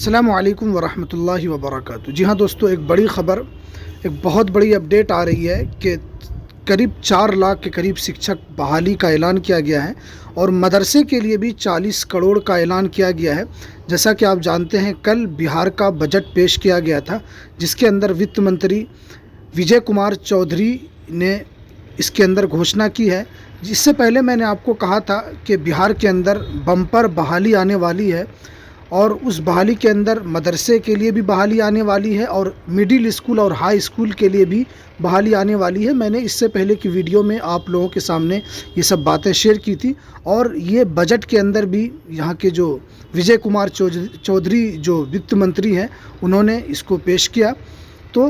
अस्सलामु अलैकुम वरहमतुल्लाहि वबरकातुहू। जी हाँ दोस्तों, एक बड़ी ख़बर, एक बहुत बड़ी अपडेट आ रही है कि करीब 4 लाख के करीब शिक्षक बहाली का ऐलान किया गया है और मदरसे के लिए भी 40 करोड़ का ऐलान किया गया है। जैसा कि आप जानते हैं, कल बिहार का बजट पेश किया गया था जिसके अंदर वित्त मंत्री विजय कुमार चौधरी ने इसके अंदर घोषणा की है। इससे पहले मैंने आपको कहा था कि बिहार के अंदर बम्पर बहाली आने वाली है और उस बहाली के अंदर मदरसे के लिए भी बहाली आने वाली है और मिडिल स्कूल और हाई स्कूल के लिए भी बहाली आने वाली है। मैंने इससे पहले की वीडियो में आप लोगों के सामने ये सब बातें शेयर की थी और ये बजट के अंदर भी यहाँ के जो विजय कुमार चौधरी जो वित्त मंत्री हैं, उन्होंने इसको पेश किया। तो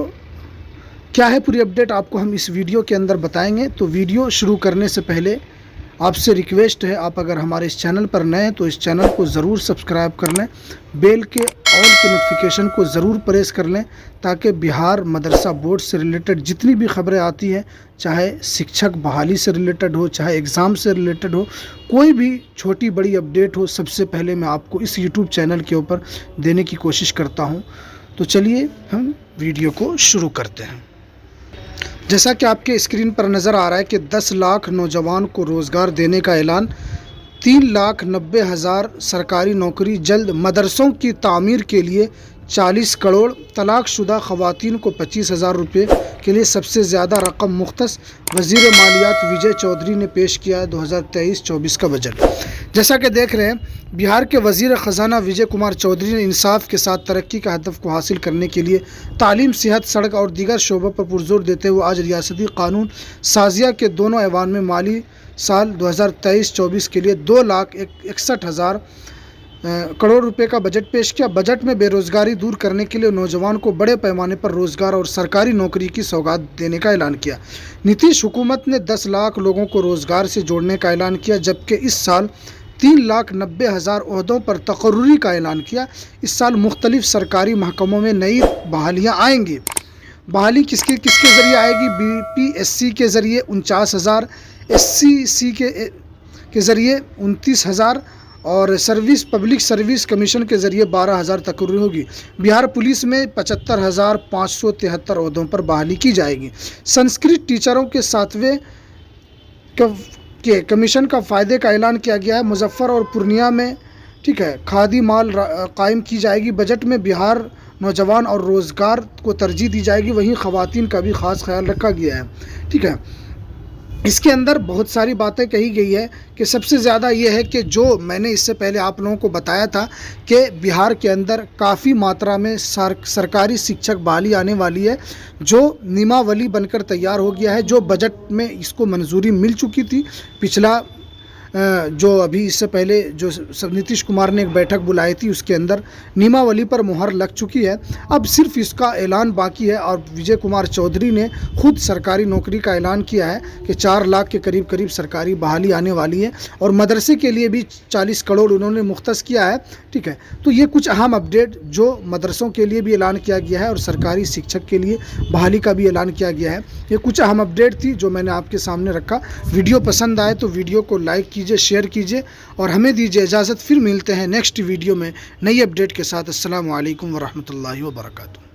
क्या है पूरी अपडेट आपको हम इस वीडियो के अंदर बताएंगे। तो वीडियो शुरू करने से पहले आपसे रिक्वेस्ट है, आप अगर हमारे इस चैनल पर नए हैं तो इस चैनल को ज़रूर सब्सक्राइब कर लें, बेल के ऑल के नोटिफिकेशन को ज़रूर प्रेस कर लें ताकि बिहार मदरसा बोर्ड से रिलेटेड जितनी भी खबरें आती हैं, चाहे शिक्षक बहाली से रिलेटेड हो, चाहे एग्ज़ाम से रिलेटेड हो, कोई भी छोटी बड़ी अपडेट हो, सबसे पहले मैं आपको इस यूट्यूब चैनल के ऊपर देने की कोशिश करता हूँ। तो चलिए हम वीडियो को शुरू करते हैं। जैसा कि आपके स्क्रीन पर नज़र आ रहा है कि 10 लाख नौजवान को रोज़गार देने का ऐलान, 3,90,000 सरकारी नौकरी जल्द, मदरसों की तामीर के लिए 40 करोड़, तलाकशुदा ख़वातीन को 25,000 रुपये के लिए सबसे ज़्यादा रकम मुख्तस। वज़ीर मालियात विजय चौधरी ने पेश किया 2023-24 का बजट। जैसा कि देख रहे हैं, बिहार के वज़ीर ख़जाना विजय कुमार चौधरी ने इंसाफ के साथ तरक्की का हदफ को हासिल करने के लिए तालीम, सेहत, सड़क और दीगर शोबों पर पुरजोर देते हुए आज रियासती कानून साजिया के दोनों ऐवान में माली साल 2023-24 के लिए 2,61,000 करोड़ रुपए का बजट पेश किया। बजट में बेरोजगारी दूर करने के लिए नौजवान को बड़े पैमाने पर रोजगार और सरकारी नौकरी की सौगात देने का ऐलान किया। नीतीश हुकूमत ने 10 लाख लोगों को रोजगार से जोड़ने का ऐलान किया, जबकि इस साल 3,90,000 ओहदों पर तकर्रुरी का ऐलान किया। इस साल मुख्तलिफ सरकारी महकमों में नई बहालियाँ आएंगी। बहाली किसके ज़रिए आएगी? BPSC के ज़रिए 49,000, SCC के ज़रिए 29,000 और पब्लिक सर्विस कमीशन के ज़रिए 12,000 तकर्री होगी। बिहार पुलिस में 75,573 ओहदों पर बहाली की जाएगी। संस्कृत टीचरों के 7वें के कमीशन का फ़ायदे का ऐलान किया गया है। मुजफ्फर और पूर्णिया में खादी माल कायम की जाएगी। बजट में बिहार नौजवान और रोज़गार को तरजीह दी जाएगी, वहीं ख़वातीन का भी ख़ास ख्याल रखा गया है। इसके अंदर बहुत सारी बातें कही गई है कि सबसे ज़्यादा ये है कि जो मैंने इससे पहले आप लोगों को बताया था कि बिहार के अंदर काफ़ी मात्रा में सरकारी शिक्षक बहाली आने वाली है, जो नियमावली बनकर तैयार हो गया है, जो बजट में इसको मंजूरी मिल चुकी थी। पिछला जो अभी इससे पहले जो नीतीश कुमार ने एक बैठक बुलाई थी, उसके अंदर नियमावली पर मुहर लग चुकी है। अब सिर्फ इसका ऐलान बाकी है और विजय कुमार चौधरी ने खुद सरकारी नौकरी का ऐलान किया है कि 4 लाख के करीब सरकारी बहाली आने वाली है और मदरसे के लिए भी 40 करोड़ उन्होंने मुख्तस किया है। तो ये कुछ अहम अपडेट जो मदरसों के लिए भी ऐलान किया गया है और सरकारी शिक्षक के लिए बहाली का भी ऐलान किया गया है। ये कुछ अहम अपडेट थी जो मैंने आपके सामने रखा। वीडियो पसंद आए तो वीडियो को लाइक कीजिए, शेयर कीजिए और हमें दीजिए इजाज़त। फिर मिलते हैं नेक्स्ट वीडियो में नई अपडेट के साथ। अस्सलामु अलैकुम वरहमतुल्लाहि वबरकातुहू।